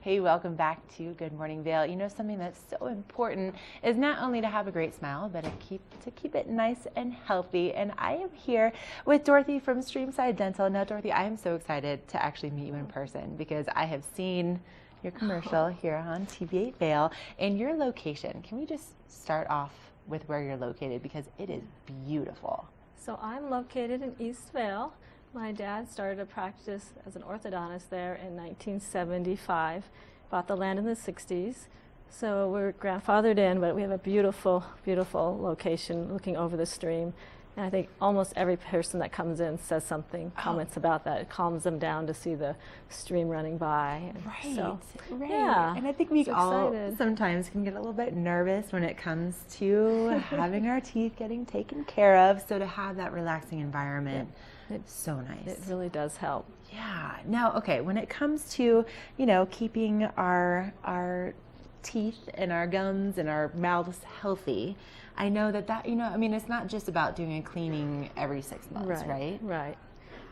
Hey, welcome back to Good Morning Vail. You know, something that's so important is not only to have a great smile, but to keep it nice and healthy. And I am here with Dorothy from Streamside Dental. Now, Dorothy, I am so excited to actually meet you in person because I have seen your commercial here on TV8 Vail and your location. Can we just start off with where you're located because it is beautiful. So I'm located in East Vail. My dad started a practice as an orthodontist there in 1975, bought the land in the 60s. So we're grandfathered in, but we have a beautiful, beautiful location looking over the stream. And I think almost every person that comes in says something, comments about that. It calms them down to see the stream running by. And right, so, right. Yeah, and I think we all sometimes can get a little bit nervous when it comes to having our teeth getting taken care of. So to have that relaxing environment, it's so nice. It really does help. Yeah. Now, okay, when it comes to, you know, keeping our teeth and our gums and our mouths healthy, I know that, you know, I mean, it's not just about doing a cleaning every 6 months, right? Right.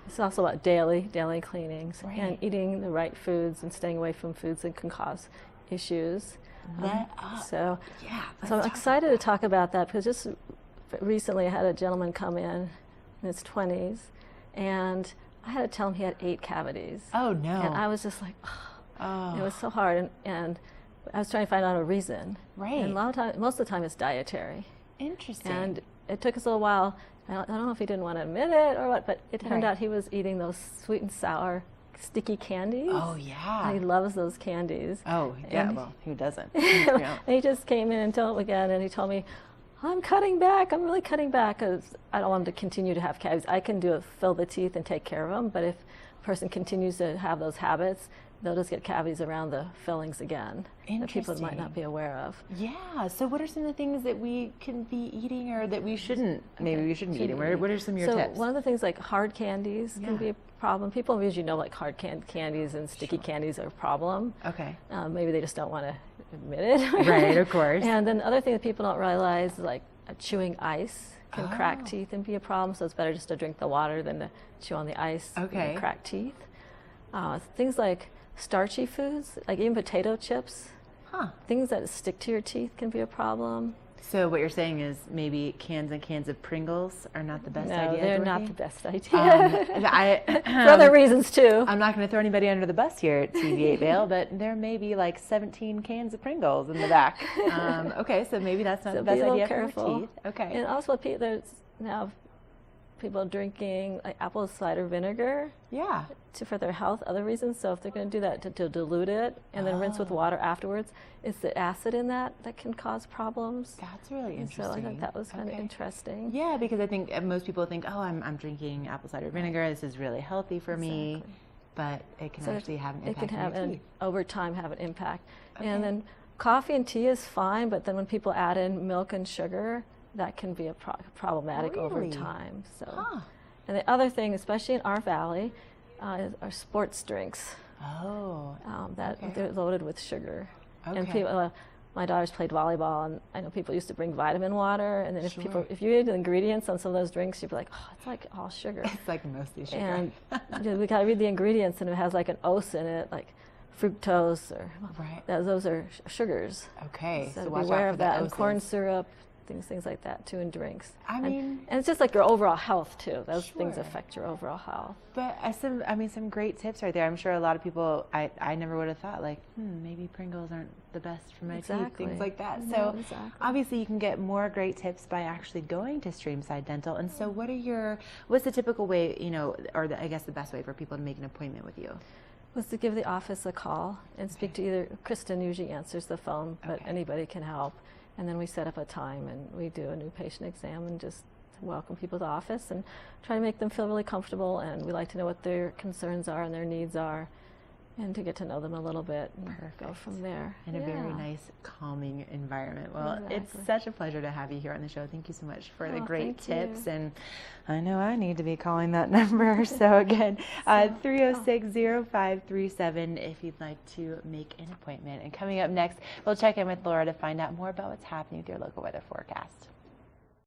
It's also about daily cleanings and eating the right foods and staying away from foods that can cause issues. So I'm excited to talk about that because just recently I had a gentleman come in his 20s, and I had to tell him he had 8 cavities. Oh, no. And I was just like, oh. It was so hard, and I was trying to find out a reason. Right. And most of the time it's dietary. Interesting. And it took us a little while. I don't know if he didn't want to admit it or what, but it turned out he was eating those sweet and sour sticky candies. Oh, yeah. And he loves those candies. Oh, yeah, well, who doesn't? And he just came in and told again, and he told me, I'm cutting back. I'm really cutting back because I don't want him to continue to have cavities. I can fill the teeth and take care of them, but if a person continues to have those habits, they'll just get cavities around the fillings again that people might not be aware of. Yeah. So what are some of the things that we can be eating or that we shouldn't, maybe we shouldn't be eating? What are some of your tips? So one of the things like hard candies can be a problem. People usually know like hard candies and sticky candies are a problem. Okay. Maybe they just don't want to admit it. Right, of course. And then the other thing that people don't realize is like chewing ice can crack teeth and be a problem. So it's better just to drink the water than to chew on the ice and crack teeth. Things like starchy foods, like even potato chips, things that stick to your teeth can be a problem. So what you're saying is maybe cans and cans of Pringles are not the best idea, No, they're Dorothy? not the best idea. For other reasons too. I'm not going to throw anybody under the bus here at TV8 Vail, but there may be like 17 cans of Pringles in the back. Okay, so maybe that's not the best idea for your teeth. Okay. And also there's now people drinking like apple cider vinegar for their health, other reasons. So if they're going to do that to dilute it and then rinse with water afterwards, it's the acid in that can cause problems. That's really interesting. So I thought that was kind of interesting. Yeah, because I think most people think, oh, I'm drinking apple cider vinegar. This is really healthy for me. But it can actually have an impact. It can have over time have an impact. And then coffee and tea is fine, but then when people add in milk and sugar, that can be problematic over time. So, and the other thing, especially in our valley, is our sports drinks. They're loaded with sugar. And people, my daughters played volleyball, and I know people used to bring vitamin water. And then if you read the ingredients on some of those drinks, you'd be like, oh, it's like all sugar. It's like mostly sugar. And we gotta read the ingredients, and it has like an OS in it, like fructose or those are sugars. Okay, so watch beware out for of that. the And corn syrup. Things like that too in drinks. I mean, and it's just like your overall health too. Those things affect your overall health. But some great tips right there. I'm sure a lot of people, I never would have thought like, maybe Pringles aren't the best for my teeth, things like that. So obviously you can get more great tips by actually going to Streamside Dental. And so what's the typical way, you know, or I guess the best way for people to make an appointment with you? Was to give the office a call and speak to either, Kristen usually answers the phone, but anybody can help. And then we set up a time and we do a new patient exam and just welcome people to the office and try to make them feel really comfortable. And we like to know what their concerns are and their needs are and to get to know them a little bit and go from there. In a very nice, calming environment. Well, it's such a pleasure to have you here on the show. Thank you so much for the great tips. And I know I need to be calling that number. So again, 306-0537 if you'd like to make an appointment. And coming up next, we'll check in with Laura to find out more about what's happening with your local weather forecast.